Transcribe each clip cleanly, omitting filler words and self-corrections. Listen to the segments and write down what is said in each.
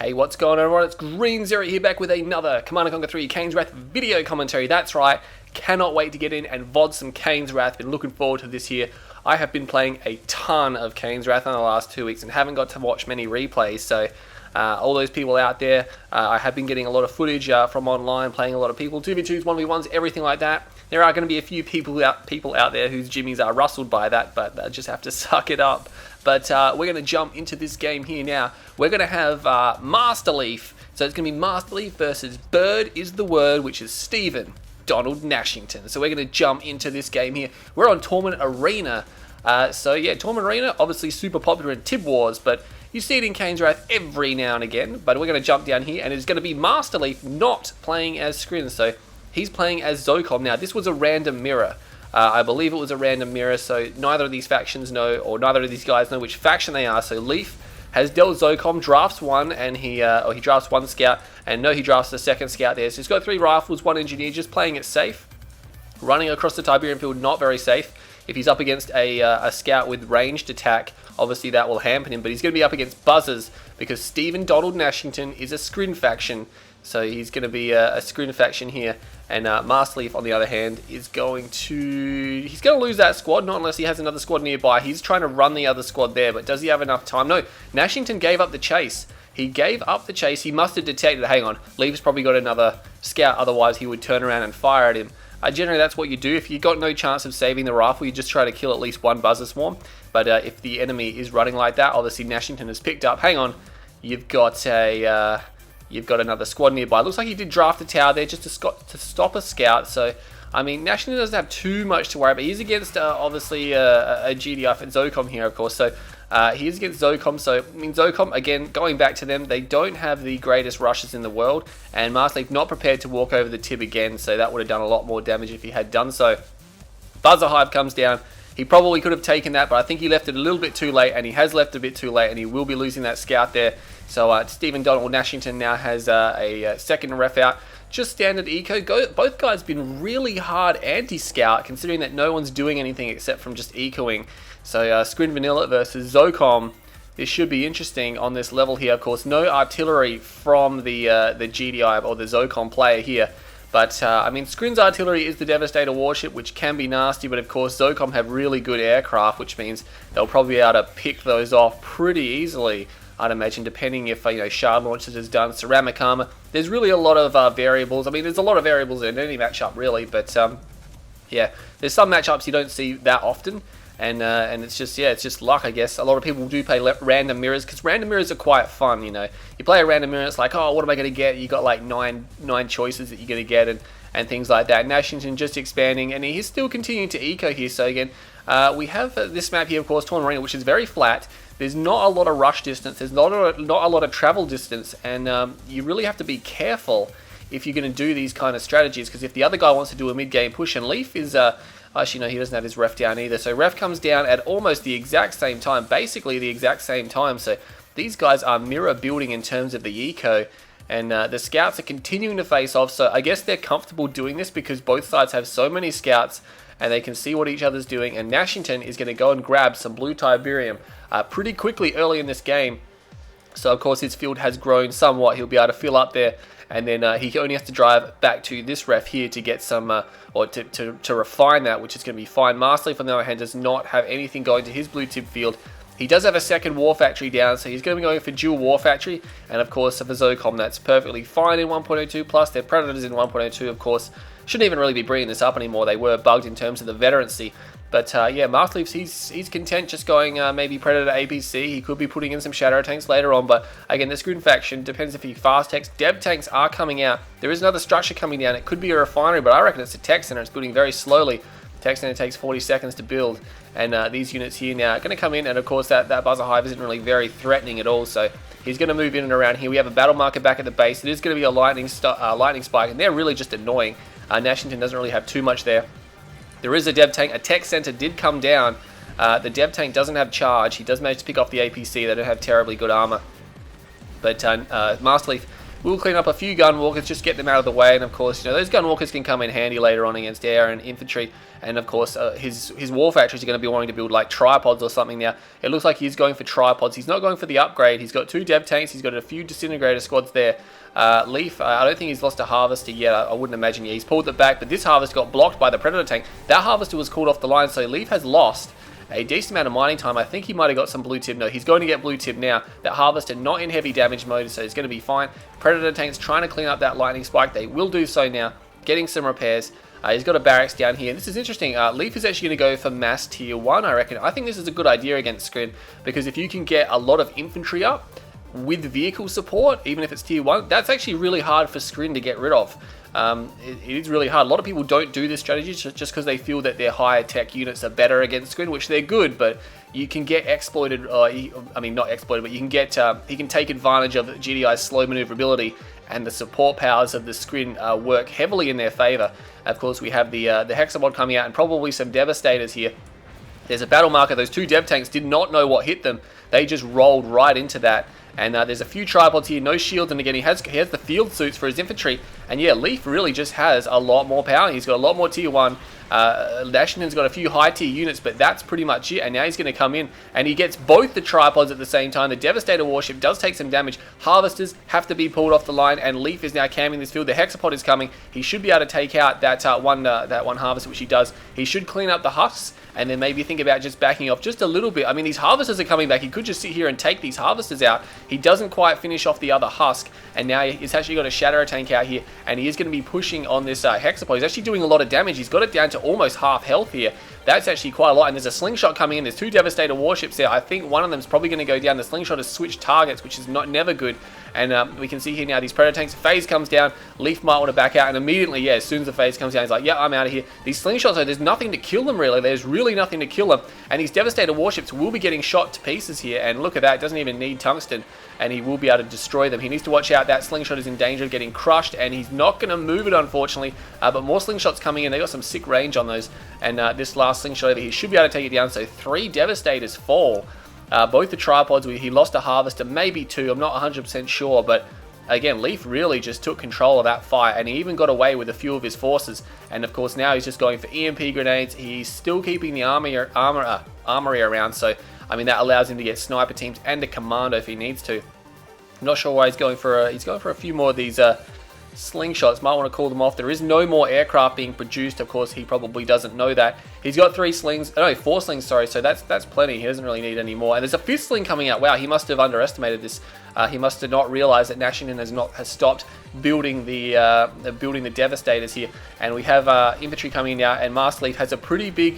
Hey, what's going on, everyone? It's Green Zero here, back with another Command & Conquer 3 Kane's Wrath video commentary. That's right, cannot wait to get in and VOD some Kane's Wrath. Been looking forward to this here. I have been playing a ton of Kane's Wrath in the last 2 weeks and haven't got to watch many replays, so all those people out there, I have been getting a lot of footage from online, playing a lot of people, 2v2s, 1v1s, everything like that. There are going to be a few people out there whose jimmies are rustled by that, but just have to suck it up. But we're going to jump into this game here now. We're going to have masterleaf. So it's going to be masterleaf versus BirdisTheWord, which is Stephen Donald Nashington. So we're going to jump into this game here. We're on Tournament Arena. So yeah, Tournament Arena, obviously super popular in Tib Wars, but you see it in Kane's Wrath every now and again. But we're going to jump down here, and it's going to be masterleaf not playing as Scrin. So he's playing as Zocom. Now, this was a random mirror. I believe it was a random mirror, so neither of these factions know, or neither of these guys know which faction they are. So Leaf has dealt Zocom, drafts one, and he drafts one scout, and no, he drafts the second scout there. So he's got 3 rifles, 1 engineer, just playing it safe. Running across the Tiberian field, not very safe. If he's up against a scout with ranged attack, obviously that will hamper him, but he's going to be up against buzzers, because Stephen Donald Nashington is a Scrin faction. So he's going to be a Scrin faction here, and masterleaf, on the other hand, is going to lose that squad, not unless he has another squad nearby. He's trying to run the other squad there, but does he have enough time? No, Nashington gave up the chase. He gave up the chase. He must have detected, hang on, Leaf's probably got another scout, otherwise he would turn around and fire at him. Generally, that's what you do. If you've got no chance of saving the rifle, you just try to kill at least one buzzer swarm. But if the enemy is running like that, obviously Nashington has picked up, hang on, you've got another squad nearby. Looks like he did draft a tower there just to stop a scout. So, I mean, Nashington doesn't have too much to worry about. He's against, obviously, a GDI for Zocom here, of course. So, he is against Zocom. So, I mean, Zocom, again, going back to them, they don't have the greatest rushes in the world. And masterleaf not prepared to walk over the Tib again. So, that would have done a lot more damage if he had done so. Buzzer Hive comes down. He probably could have taken that, but I think he left it a little bit too late, and he has left it a bit too late, and he will be losing that scout there. So Stephen Donald Nashington now has a second ref out. Just standard eco. Both guys been really hard anti-scout, considering that no one's doing anything except from just ecoing. So Scrin Vanilla versus Zocom. This should be interesting on this level here. Of course, no artillery from the GDI or the Zocom player here. But, I mean, Scrin's artillery is the Devastator warship, which can be nasty, but of course Zocom have really good aircraft, which means they'll probably be able to pick those off pretty easily, I'd imagine, depending if, shard launches is done, ceramic armor. There's really a lot of variables. I mean, there's a lot of variables in any matchup, really, but, yeah, there's some matchups you don't see that often. And it's just luck, I guess. A lot of people do play random mirrors, because random mirrors are quite fun, You play a random mirror, it's like, oh, what am I going to get? You got like nine choices that you're going to get, and things like that. Nashington just expanding, and he's still continuing to eco here. So again, we have this map here, of course, Tournament Arena, which is very flat. There's not a lot of rush distance. There's not a lot of travel distance, and you really have to be careful if you're going to do these kind of strategies, because if the other guy wants to do a mid-game push, and Leaf is... actually, no, he doesn't have his ref down either. So ref comes down at almost the exact same time, basically the exact same time. So these guys are mirror building in terms of the eco, and the scouts are continuing to face off. So I guess they're comfortable doing this because both sides have so many scouts and they can see what each other's doing. And Nashington is going to go and grab some blue Tiberium pretty quickly early in this game. So of course his field has grown somewhat. He'll be able to fill up there. And then he only has to drive back to this ref here to get some, or to refine that, which is going to be fine. Masterleaf, on the other hand, does not have anything going to his blue tip field. He does have a second war factory down, so he's going to be going for dual war factory. And of course, for Zocom, that's perfectly fine in 1.02. Plus, their predators in 1.02, of course, shouldn't even really be bringing this up anymore. They were bugged in terms of the veterancy. But yeah, masterleaf, he's content just going maybe Predator APC. He could be putting in some Shadow Tanks later on. But again, the Scrin faction depends if he fast techs. Dev Tanks are coming out. There is another structure coming down. It could be a refinery, but I reckon it's a tech center. It's building very slowly. Tech center takes 40 seconds to build. And these units here now are going to come in. And of course, that buzzer hive isn't really very threatening at all. So he's going to move in and around here. We have a battle marker back at the base. It is going to be a lightning spike. And they're really just annoying. Nashington doesn't really have too much there. There is a dev tank. A tech center did come down. The dev tank doesn't have charge. He does manage to pick off the APC. They don't have terribly good armor. But masterleaf We'll clean up a few gun walkers, just get them out of the way, and of course, you know, those gun walkers can come in handy later on against air and infantry. And of course, his war factories are going to be wanting to build like tripods or something now. It looks like he's going for tripods. He's not going for the upgrade. He's got 2 dev tanks. He's got a few disintegrator squads there. Leaf, I don't think he's lost a harvester yet. I wouldn't imagine yet. He's pulled it back, but this harvester got blocked by the predator tank. That harvester was called off the line, so Leaf has lost a decent amount of mining time. I think he might have got some blue tip. No, he's going to get blue tip now. That harvester not in heavy damage mode, so it's going to be fine. Predator tanks trying to clean up that lightning spike. They will do so now, getting some repairs. He's got a barracks down here. This is interesting. Leaf is actually going to go for mass tier 1, I reckon. I think this is a good idea against Scrin, because if you can get a lot of infantry up with vehicle support, even if it's tier 1, that's actually really hard for Scrin to get rid of. It is really hard. A lot of people don't do this strategy just because they feel that their higher tech units are better against Scrin, which they're good, but you can get exploited, I mean not exploited, but you can get, he can take advantage of GDI's slow maneuverability, and the support powers of the Scrin work heavily in their favor. Of course, we have the Hexabot coming out and probably some Devastators here. There's a battle marker. Those 2 dev tanks did not know what hit them. They just rolled right into that. And there's a few tripods here, no shields, and again, he has the field suits for his infantry. And yeah, Leaf really just has a lot more power. He's got a lot more tier 1. Nashington's got a few high tier units, but that's pretty much it. And now he's going to come in, and he gets both the tripods at the same time. The Devastator warship does take some damage. Harvesters have to be pulled off the line, and Leaf is now camming this field. The Hexapod is coming. He should be able to take out that one harvester, which he does. He should clean up the husks, and then maybe think about just backing off just a little bit. I mean, these harvesters are coming back. He could just sit here and take these harvesters out. He doesn't quite finish off the other husk, and now he's actually got a Shatter tank out here, and he is going to be pushing on this Hexapod. He's actually doing a lot of damage. He's got it down to almost half health here. That's actually quite a lot, and there's a slingshot coming in. There's 2 Devastator warships there. I think one of them is probably going to go down. The slingshot has switched targets, which is never good. And we can see here now these Predator tanks. Phase comes down. Leaf might want to back out, and immediately, yeah, as soon as the phase comes down, he's like, yeah, I'm out of here. These slingshots, though, there's nothing to kill them, really. There's really nothing to kill them. And these Devastator warships will be getting shot to pieces here, and look at that. It doesn't even need tungsten, and he will be able to destroy them. He needs to watch out. That slingshot is in danger of getting crushed, and he's not going to move it, unfortunately. But more slingshots coming in. They got some sick range on those, and this last slingshot over here should be able to take it down. So 3 Devastators fall. Both the tripods, he lost a harvester, maybe 2. I'm not 100% sure, but again, Leaf really just took control of that fight, and he even got away with a few of his forces. And of course, now he's just going for EMP grenades. He's still keeping the armory around, so I mean that allows him to get sniper teams and a commando if he needs to. I'm not sure why he's going for a few more of these slingshots. Might want to call them off. There is no more aircraft being produced. Of course, he probably doesn't know that. He's got 4 slings, sorry, so that's plenty. He doesn't really need any more. And there's a 5th sling coming out. Wow, he must have underestimated this. He must have not realized that Nashington has stopped building the Devastators here. And we have infantry coming in now, and Masterleaf has a pretty big,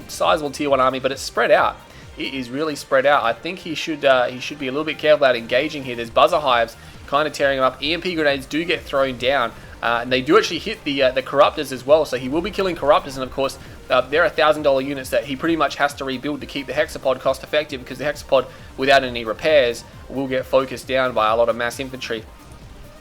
sizable tier 1 army, but it's spread out. It is really spread out. I think he should be a little bit careful about engaging here. There's buzzer hives kind of tearing him up. EMP grenades do get thrown down, and they do actually hit the corruptors as well, so he will be killing corruptors. And of course, they're $1,000 units that he pretty much has to rebuild to keep the Hexapod cost effective, because the Hexapod, without any repairs, will get focused down by a lot of mass infantry.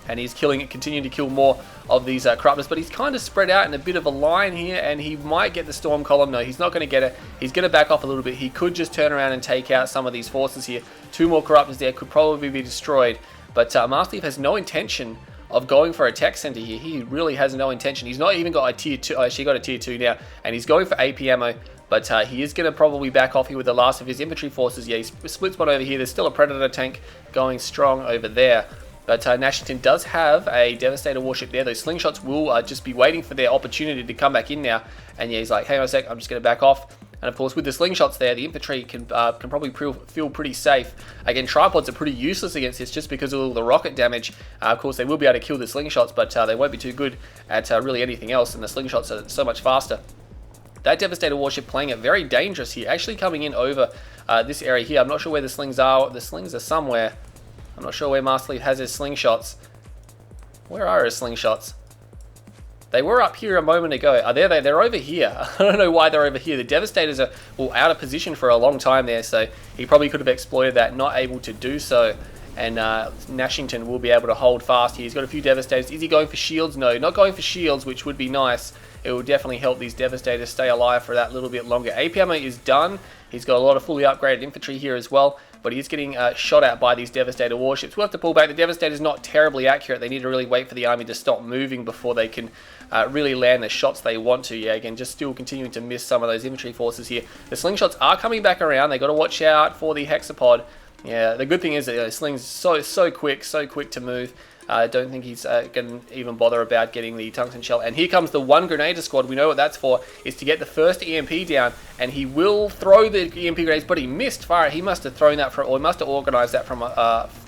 And he's continuing to kill more of these corruptors, but he's kind of spread out in a bit of a line here, and he might get the storm column. No, he's not going to get it. He's going to back off a little bit. He could just turn around and take out some of these forces here. 2 more corruptors there could probably be destroyed, but Masterleaf has no intention of going for a tech center here. He really has no intention. He's not even got a tier 2. Actually got a tier 2 now, and he's going for AP ammo, but he is going to probably back off here with the last of his infantry forces. Yeah, he splits one over here. There's still a Predator tank going strong over there. But Nashington does have a Devastator warship there. Those slingshots will just be waiting for their opportunity to come back in now. And yeah, he's like, hang on a sec, I'm just going to back off. And of course, with the slingshots there, the infantry can probably feel pretty safe. Again, tripods are pretty useless against this just because of all the rocket damage. Of course, they will be able to kill the slingshots, but they won't be too good at really anything else. And the slingshots are so much faster. That Devastator warship playing it very dangerous here, actually coming in over this area here. I'm not sure where the slings are. The slings are somewhere. I'm not sure where Masterleaf has his slingshots. Where are his slingshots? They were up here a moment ago. They're over here. I don't know why they're over here. The Devastators are out of position for a long time there, so he probably could have exploited that, not able to do so. And Nashington will be able to hold fast here. He's got a few Devastators. Is he going for shields? No, not going for shields, which would be nice. It will definitely help these Devastators stay alive for that little bit longer. AP ammo is done. He's got a lot of fully upgraded infantry here as well. but he's getting shot at by these Devastator warships. We'll have to pull back. The Devastator's not terribly accurate. They need to really wait for the army to stop moving before they can really land the shots they want to. Yeah, again, just still continuing to miss some of those infantry forces here. The slingshots are coming back around. They got to watch out for the hexapod. Yeah, the good thing is that Sling's so quick to move. I don't think he's going to even bother about getting the tungsten shell. And here comes the one Grenadier squad. We know what that's for, is to get the first EMP down. And he will throw the EMP grenades, but he missed fire. He must have thrown that from, or he must have organised that from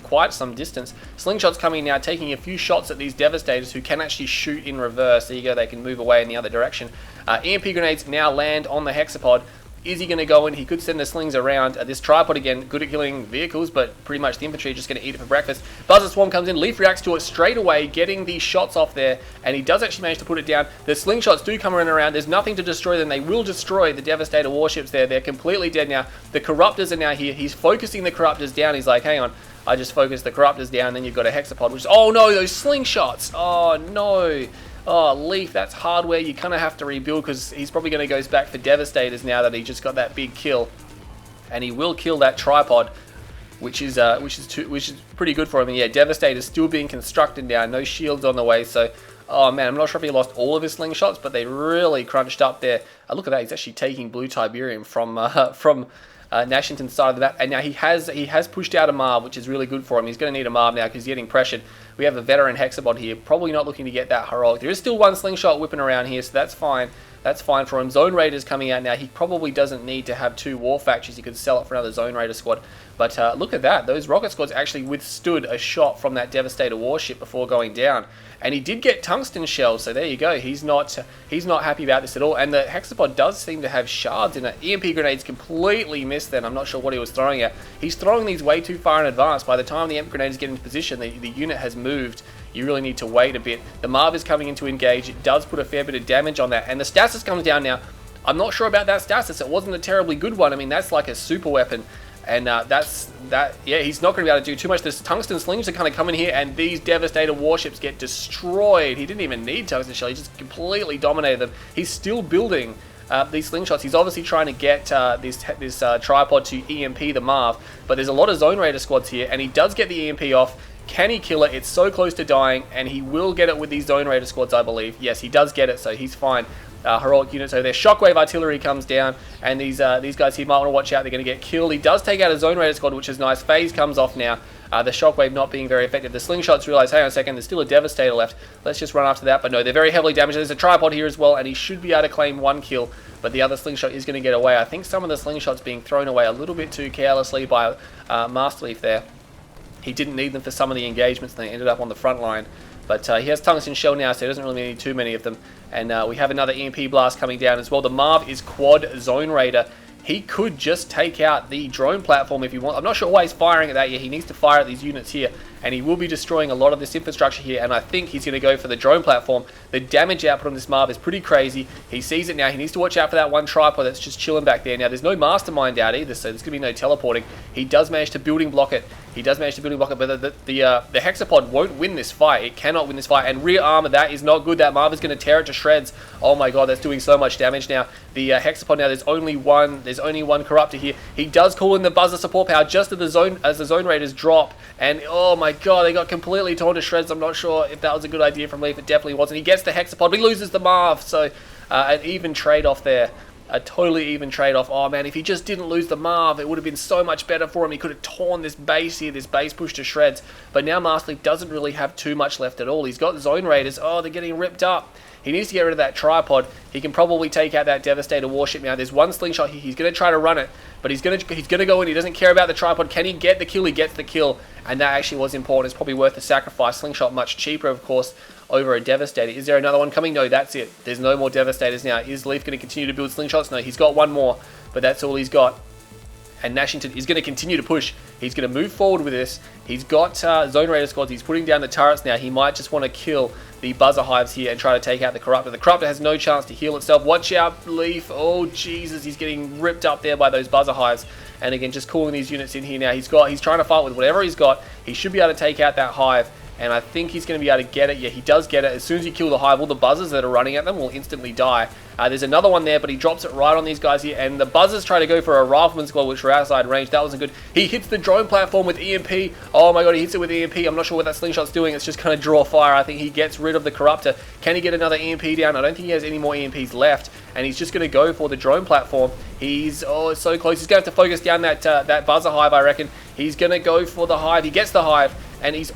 quite some distance. Slingshot's coming now, taking a few shots at these Devastators who can actually shoot in reverse. There you go, they can move away in the other direction. EMP grenades now land on the hexapod. Is he going to go in? He could send the slings around. This tripod, again, good at killing vehicles, but pretty much the infantry are just going to eat it for breakfast. Buzzer Swarm comes in. Leaf reacts to it straight away, getting these shots off there, and he does actually manage to put it down. The slingshots do come around. There's nothing to destroy them. They will destroy the Devastator warships there. They're completely dead now. The Corruptors are now here. He's focusing the Corruptors down. He's like, hang on. I just focused the Corruptors down. Then you've got a hexapod, which is... Oh, no, those slingshots. Oh, no. Oh, Leaf, that's hardware. You kind of have to rebuild because he's probably going to go back for Devastators now that he just got that big kill. And he will kill that tripod, which is pretty good for him. And yeah, Devastator's still being constructed now. No shields on the way. So, oh man, I'm not sure if he lost all of his slingshots, but they really crunched up there. Look at that. He's actually taking blue Tiberium from Nashington's side of the map, and now he has pushed out a Marv, which is really good for him. He's going to need a Marv now because he's getting pressured. We have a veteran hexapod here, probably not looking to get that heroic. There is still one slingshot whipping around here, so that's fine. That's fine for him. Zone Raiders coming out now. He probably doesn't need to have 2 war factories. He could sell it for another Zone Raider squad. But look at that. Those rocket squads actually withstood a shot from that Devastator warship before going down. And he did get tungsten shells, so there you go. He's not happy about this at all. And the hexapod does seem to have shards in it. EMP grenades completely missed then. I'm not sure what he was throwing at. He's throwing these way too far in advance. By the time the EMP grenades get into position, the unit has moved. You really need to wait a bit. The Marv is coming in to engage. It does put a fair bit of damage on that. And the stasis comes down now. I'm not sure about that stasis. It wasn't a terribly good one. I mean, that's like a super weapon. And yeah, he's not going to be able to do too much. This tungsten slings are kind of coming here, and these Devastator warships get destroyed. He didn't even need tungsten shell. He just completely dominated them. He's still building these slingshots. He's obviously trying to get this tripod to EMP the Marv, but there's a lot of Zone Raider squads here, and he does get the EMP off. Can he kill it? It's so close to dying, and he will get it with these Zone Raider squads, I believe. Yes, he does get it, so he's fine. Heroic units over there. Shockwave artillery comes down, and these guys here might want to watch out. They're going to get killed. He does take out a Zone Raider squad, which is nice. Phase comes off now. The shockwave not being very effective. The slingshots realize, hang on a second, there's still a Devastator left. Let's just run after that. But no, they're very heavily damaged. There's a tripod here as well, and he should be able to claim 1 kill. But the other slingshot is going to get away. I think some of the slingshots being thrown away a little bit too carelessly by Masterleaf there. He didn't need them for some of the engagements, and they ended up on the front line. But he has tungsten shell now, so he doesn't really need too many of them. And we have another EMP blast coming down as well. The Marv is quad Zone Raider. He could just take out the drone platform if he wants. I'm not sure why he's firing at that yet. He needs to fire at these units here, and he will be destroying a lot of this infrastructure here, and I think he's going to go for the drone platform. The damage output on this Marv is pretty crazy. He sees it now. He needs to watch out for that one tripod that's just chilling back there. Now, there's no mastermind out either, so there's going to be no teleporting. He does manage to building block it. He does manage to building block it, but the hexapod won't win this fight. It cannot win this fight, and rear armor, that is not good. That Marv is going to tear it to shreds. Oh my god, that's doing so much damage now. The hexapod now, there's only one corruptor here. He does call in the buzzer support power just as the Zone Raiders drop, and oh my god, they got completely torn to shreds. I'm not sure if that was a good idea from Leaf. It definitely wasn't. He gets the hexapod, but he loses the Marv, so an even trade-off there. A totally even trade-off. Oh man, if he just didn't lose the Marv, it would have been so much better for him. He could have torn this base here, this base push to shreds. But now Masterleaf doesn't really have too much left at all. He's got Zone Raiders. Oh, they're getting ripped up. He needs to get rid of that tripod. He can probably take out that Devastator warship now. There's one slingshot here. He's going to try to run it, but he's going to go in. He doesn't care about the tripod. Can he get the kill? He gets the kill, and that actually was important. It's probably worth the sacrifice. Slingshot much cheaper, of course, over a Devastator. Is there another one coming? No, that's it. There's no more Devastators now. Is Leaf going to continue to build slingshots? No, he's got one more, but that's all he's got. And Nashington is going to continue to push. He's going to move forward with this. He's got Zone Raider squads. He's putting down the turrets now. He might just want to kill the buzzer hives here and try to take out the Corruptor. The Corruptor has no chance to heal itself. Watch out, Leaf. Oh, Jesus. He's getting ripped up there by those buzzer hives. And again, just calling these units in here now. He's trying to fight with whatever he's got. He should be able to take out that hive. and I think he's going to be able to get it. Yeah, he does get it. As soon as you kill the hive, all the buzzers that are running at them will instantly die. There's another one there, but he drops it right on these guys here, and the buzzers try to go for a rifleman's claw, which were outside range. That wasn't good. He hits the drone platform with EMP. Oh my god, he hits it with EMP. I'm not sure what that slingshot's doing. It's just going to draw fire. I think he gets rid of the corruptor. Can he get another EMP down? I don't think he has any more EMPs left, and he's just going to go for the drone platform. It's so close. He's going to have to focus down that buzzer hive, I reckon. He's going to go for the hive. He gets the hive, and he's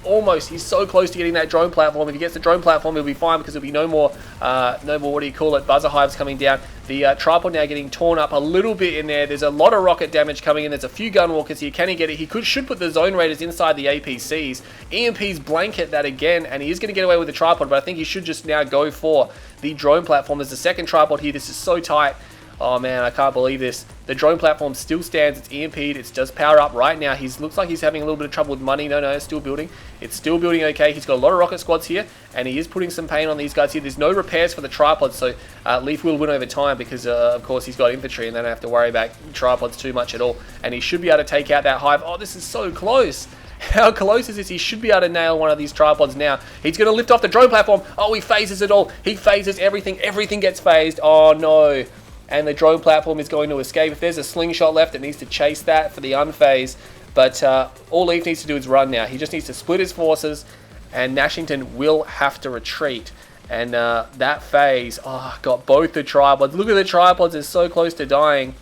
so close to getting that drone platform. If he gets the drone platform, he'll be fine, because there'll be no more, buzzer hives coming down. The tripod now getting torn up a little bit in there. There's a lot of rocket damage coming in. There's a few gunwalkers here. Can he get it? He should put the zone raiders inside the APCs. EMP's blanket that again, and he is going to get away with the tripod, but I think he should just now go for the drone platform. There's a second tripod here. This is so tight. Oh man, I can't believe this. The drone platform still stands. It's EMP'd. It does power up right now. Looks like he's having a little bit of trouble with money. No, it's still building. It's still building okay. He's got a lot of rocket squads here, and he is putting some pain on these guys here. There's no repairs for the tripods, so Leaf will win over time because, of course, he's got infantry, and they don't have to worry about tripods too much at all. And he should be able to take out that hive. Oh, this is so close. How close is this? He should be able to nail one of these tripods now. He's going to lift off the drone platform. Oh, he phases it all. He phases everything. Everything gets phased. Oh, no. And the drone platform is going to escape. If there's a slingshot left, it needs to chase that for the unphase. But all Leaf needs to do is run now. He just needs to split his forces, and Nashington will have to retreat. And that phase, got both the tripods. Look at the tripods, they're so close to dying.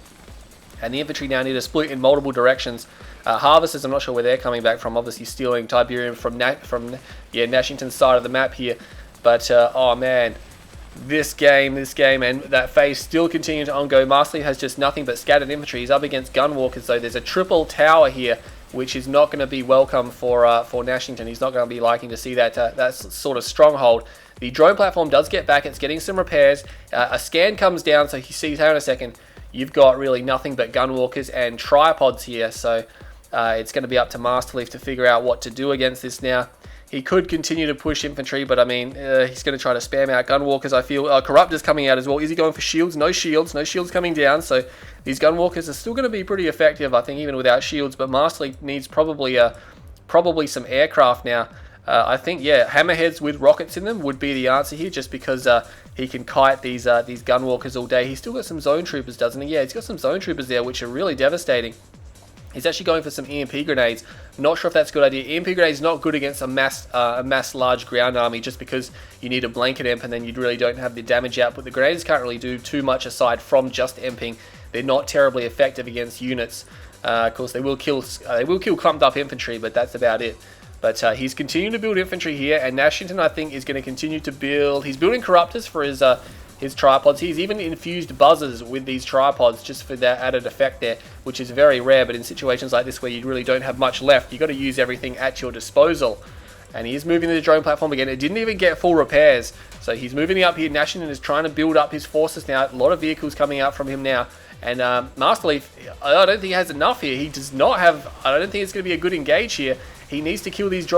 And the infantry now need to split in multiple directions. Harvesters, I'm not sure where they're coming back from. Obviously stealing Tiberium from Nashington's side of the map here. But, oh man. This game, and that phase still continuing to ongo. Masterleaf has just nothing but scattered infantry. He's up against gunwalkers, though. There's a triple tower here, which is not going to be welcome for Nashington. He's not going to be liking to see that sort of stronghold. The drone platform does get back. It's getting some repairs. A scan comes down, so he sees, hang on a second, you've got really nothing but gunwalkers and tripods here, so it's going to be up to Masterleaf to figure out what to do against this now. He could continue to push infantry, but I mean, he's going to try to spam out gunwalkers, I feel. Corruptor's coming out as well. Is he going for shields? No shields coming down, so these gunwalkers are still going to be pretty effective, I think, even without shields, but Masterleaf needs probably some aircraft now. I think, yeah, hammerheads with rockets in them would be the answer here, just because he can kite these gunwalkers all day. He's still got some zone troopers, doesn't he? Yeah, he's got some zone troopers there, which are really devastating. He's actually going for some EMP grenades. Not sure if that's a good idea. EMP grenades not good against a mass large ground army, just because you need a blanket EMP and then you really don't have the damage output. The grenades can't really do too much aside from just EMPing. They're not terribly effective against units. Of course, they will kill clumped up infantry, but that's about it. But he's continuing to build infantry here, and Nashington, I think, is going to continue to build. He's building corruptors for his tripods. He's even infused buzzers with these tripods just for that added effect there, which is very rare, but in situations like this where you really don't have much left, you've got to use everything at your disposal. And he is moving the drone platform again. It didn't even get full repairs, so he's moving up here. Nashington is trying to build up his forces now. A lot of vehicles coming out from him now. And Masterleaf, I don't think he has enough here. He does not have, I don't think it's going to be a good engage here. He needs to kill these these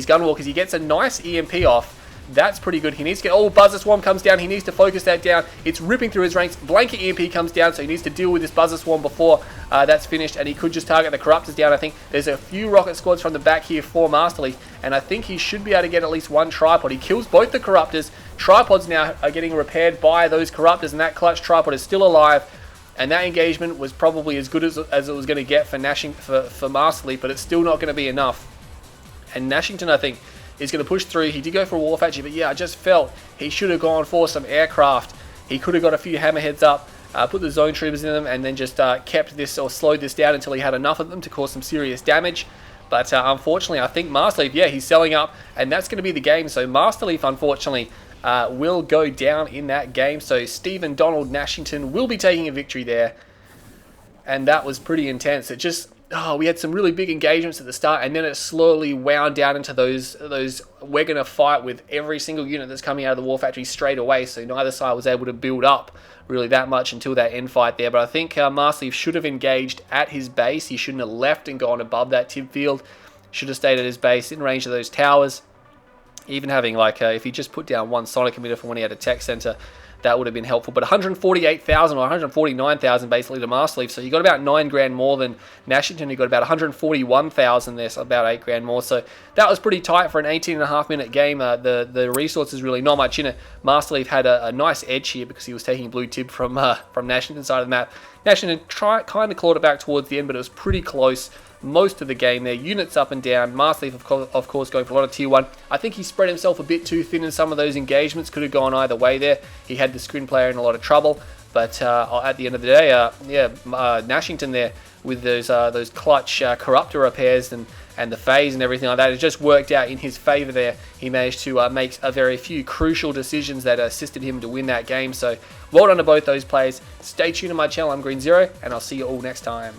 gunwalkers. He gets a nice EMP off. That's pretty good. He needs to get... Oh, Buzzer Swarm comes down. He needs to focus that down. It's ripping through his ranks. Blanket EMP comes down, so he needs to deal with this Buzzer Swarm before that's finished, and he could just target the Corruptors down, I think. There's a few rocket squads from the back here for Masterleaf, and I think he should be able to get at least one tripod. He kills both the Corruptors. Tripods now are getting repaired by those Corruptors, and that clutch tripod is still alive. And that engagement was probably as good as it was going to get for Masterleaf, but it's still not going to be enough. And Nashington, I think, is going to push through. He did go for a war factory, but yeah, I just felt he should have gone for some aircraft. He could have got a few hammerheads up, put the zone troopers in them, and then just kept this or slowed this down until he had enough of them to cause some serious damage. But unfortunately, I think Masterleaf, yeah, he's selling up, and that's going to be the game. So Masterleaf, unfortunately, will go down in that game. So Stephen Donald Nashington will be taking a victory there. And that was pretty intense. It just... we had some really big engagements at the start, and then it slowly wound down into those we're going to fight with every single unit that's coming out of the war factory straight away, so neither side was able to build up really that much until that end fight there. But I think Masterleaf should have engaged at his base. He shouldn't have left and gone above that tib field. Should have stayed at his base in range of those towers. Even having, like, if he just put down one sonic emitter for when he had a tech center, that would have been helpful. But 148,000 or 149,000 basically to masterleaf. So you got about 9 grand more than Nashington. You got about 141,000 there, so about 8 grand more. So that was pretty tight for an 18.5-minute game. The resources really not much in it. Masterleaf had a nice edge here because he was taking blue tip from Nashington's side of the map. Nashington kind of clawed it back towards the end, but it was pretty close most of the game there. Units up and down. Masterleaf, of course, going for a lot of tier 1. I think he spread himself a bit too thin in some of those engagements. Could have gone either way there. He had the screen player in a lot of trouble. But at the end of the day, Nashington there with those clutch corruptor repairs and the phase and everything like that, it just worked out in his favor there. He managed to make a very few crucial decisions that assisted him to win that game. So well done to both those players. Stay tuned to my channel. I'm Green Zero, and I'll see you all next time.